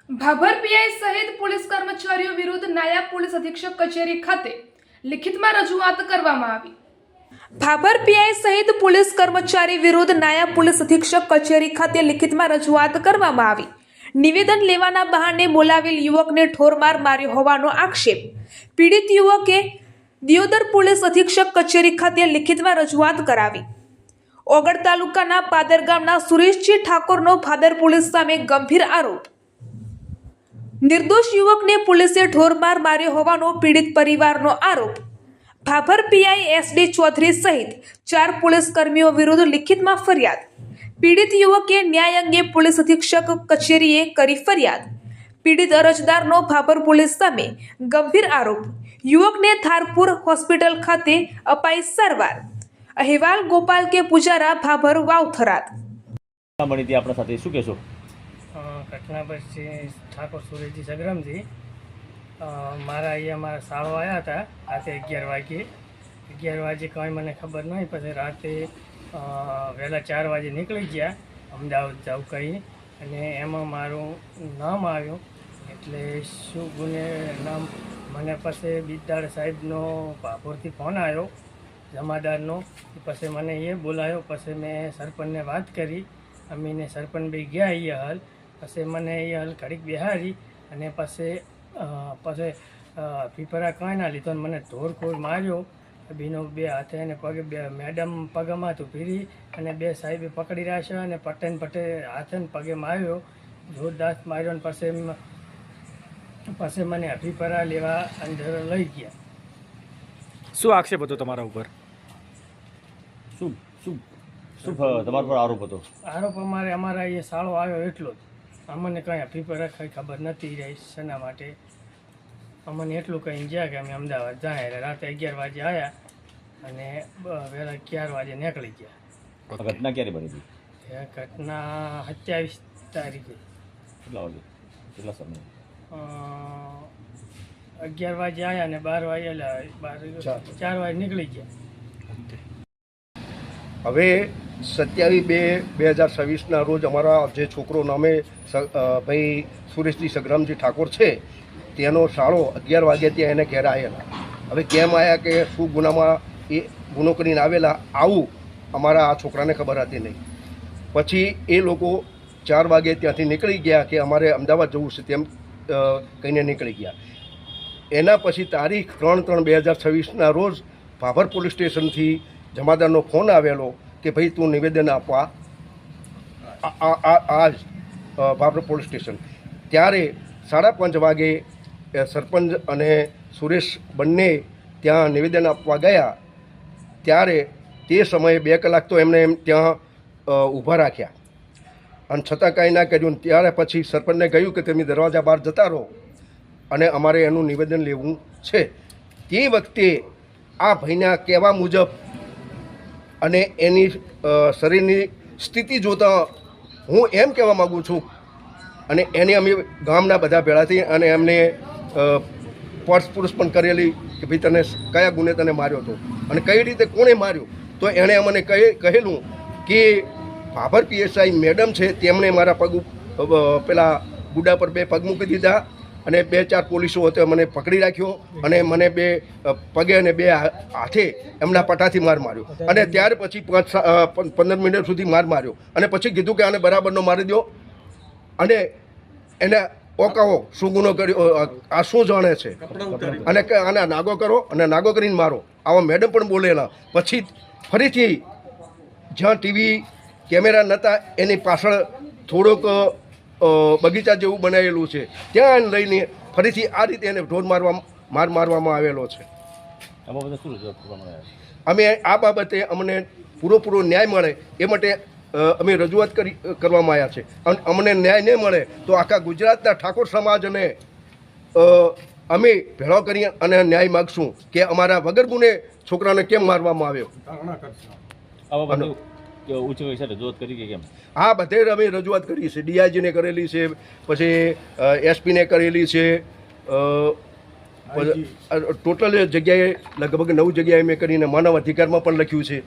Bhabhar PI સહિત police કર્મચારીઓ વિરુદ્ધ નાયબ પોલીસ અધિક્ષક કચેરી ખાતે લિખિતમાં રજૂઆત કરવામાં આવી। ભાભર પીઆઈ સહિત પોલીસ કર્મચારી વિરુદ્ધ નાયબ પોલીસ અધિક્ષક કચેરી ખાતે લિખિતમાં રજૂઆત કરવામાં આવી। નિવેદન લેવાના બહાને બોલાવેલ યુવકને ઠોરમાર માર્યો હોવાનો આક્ષેપ। પીડિત યુવકે દિયોદર પોલીસ અધિક્ષક કચેરી ખાતે લિખિતમાં રજૂઆત કરાવી। ઓગળ તાલુકાના પાદર ગામના સુરેશજી ઠાકોરનો ભાદર પોલીસ સામે ગંભીર આરોપ। નિર્દોષ યુવકને પોલીસે ઠોરમાર માર્યો હોવાનો પીડિત પરિવારનો આરોપ। ભાભર પીઆઈ એસડી ચૌધરી સહિત 4 પોલીસ કર્મીઓ વિરુદ્ધ લિખિતમાં ફરિયાદ। પીડિત યુવકે ન્યાય અંગે પોલીસ અધિક્ષક કચેરીએ કરી ફરિયાદ। પીડિત અરજદારનો ભાભર પોલીસ સામે ગંભીર આરોપ। યુવકને થારપુર હોસ્પિટલ ખાતે અપાઈ સારવાર। અહેવાલ ગોપાલ કે પૂજારા, ભાભર વાવથરાદ। આપણા સાથે શું કહેશો? ઘટના પછી ઠાકોર સુરેશજી સગ્રામજી મારા અહીંયા મારા શાળો આવ્યા હતા રાતે 11 વાગે કંઈ મને ખબર નહીં। પછી રાતે વહેલા 4 વાગે નીકળી ગયા અમદાવાદ જાવ કહી, અને એમાં મારું નામ આવ્યું એટલે શું ગુને નામ મને પછી બિદ્દાડ સાહેબનો ભાભોરથી ફોન આવ્યો જમાદારનો। પછી મને એ બોલાયો। પછી મેં સરપંચને વાત કરી, અમીને સરપંચ ભાઈ ગયા અહીંયા હાલ। પછી મને એ હાલ ઘડીક બેહારી અને પછી પીપરા કાંઈ ના લીધો, મને ધોરખોર માર્યો બીનો 2 હાથે અને પગે। 2 મેડમ પગમાં તો ભીરી અને 2 સાહેબે પકડી રહ્યા છે અને પટે હાથે ને પગે માર્યો, જોરદાર માર્યો। અને પછી મને પીપરા લેવા અંદર લઈ ગયા। શું આક્ષેપ હતો તમારા ઉપર? શું તમારા પર આરોપ હતો? આરોપ અમારા એ શાળો આવ્યો એટલો જ। અમને કંઈ પીપરા કંઈ ખબર નથી રહી શેના માટે। અમને એટલું કંઈ ગયા કે અમે અમદાવાદ જાય રાતે 11 વાગે આવ્યા અને વહેલા 4 વાગે નીકળી ગયા। ઘટના ક્યારે બની હતી? એ ઘટના 27 તારીખે। કેટલા વાગે, કેટલા સમય? 11 વાગે આવ્યા અને 12 વાગે 4 વાગે નીકળી ગયા। હવે 27/2/2026ના રોજ અમારા જે છોકરો નામે ભાઈ સુરેશજી સગ્રામજી ઠાકોર છે તેનો શાળો 11 વાગે ત્યાં એને ઘેર આવેલા। હવે કેમ આવ્યા કે શું ગુનામાં એ ગુનો કરીને આવેલા આવું અમારા આ છોકરાને ખબર હતી નહીં। પછી એ લોકો 4 વાગે ત્યાંથી નીકળી ગયા કે અમારે અમદાવાદ જવું છે તેમ કહીને નીકળી ગયા। એના પછી તારીખ 3/3/2026ના રોજ ભાભર પોલીસ સ્ટેશનથી જમાદારનો ફોન આવેલો કે ભાઈ તું નિવેદન આપવા આજ ભાભર પોલીસ સ્ટેશન। ત્યારે 5:30 વાગે સરપંચ અને સુરેશ બંને ત્યાં નિવેદન આપવા ગયા। ત્યારે તે સમયે 2 કલાક તો એમને ત્યાં ઊભા રાખ્યા અને છતાં કાંઈ ના કર્યું। ત્યારે પછી સરપંચને કહ્યું કે તમે દરવાજા બહાર જતા રહો અને અમારે એનું નિવેદન લેવું છે। તે વખતે આ ભાઈના કહેવા મુજબ અને એની શરીરની સ્થિતિ જોતાં હું એમ કહેવા માગું છું, અને એને અમે ગામના બધા ભેળા થઈ અને એમને પૂછપરછ પણ કરેલી કે ભાઈ તને કયા ગુને તને માર્યો હતો અને કઈ રીતે કોણે માર્યો। તો એણે અમને કહેલું કે ભાભર પીએસઆઈ મેડમ છે તેમણે મારા પગ પેલા ગુડા પર 2 પગ મૂકી દીધા અને 2-4 પોલીસો હતો મને પકડી રાખ્યો અને મને 2 પગે અને 2 હાથે એમના પટાથી માર માર્યો અને ત્યાર પછી 15 મિનિટ સુધી માર માર્યો અને પછી કીધું કે આને બરાબરનો મારી દો અને એને ઓકાવો શું ગુનો કર્યો, આ શું જાણે છે અને આને નાગો કરો અને નાગો કરીને મારો, આવા મેડમ પણ બોલેલા। પછી ફરીથી જ્યાં ટીવી કેમેરા નહોતા એની પાછળ થોડોક બગીચા જેવું બનાવેલું છે ત્યાં લઈને ફરીથી આ રીતે એને ઢોર મારવામાં આવેલો છે। અમે આ બાબતે અમને પૂરો ન્યાય મળે એ માટે અમે રજૂઆત કરવામાં આવ્યા છે અને અમને ન્યાય નહીં મળે તો આખા ગુજરાતના ઠાકોર સમાજને અમે ભેળો કરી અને ન્યાય માગશું કે અમારા વગર ગુને છોકરાને કેમ મારવામાં આવ્યો। ઉચ્ચ કક્ષાએ રજૂઆત કરી કે કેમ? હા, બધે અમે રજૂઆત કરી છે। ડીઆઈજીને કરેલી છે, પછી એસપીને કરેલી છે, ટોટલ જગ્યાએ લગભગ 9 જગ્યાએ મેં કરીને માનવ અધિકારમાં પણ લખ્યું છે।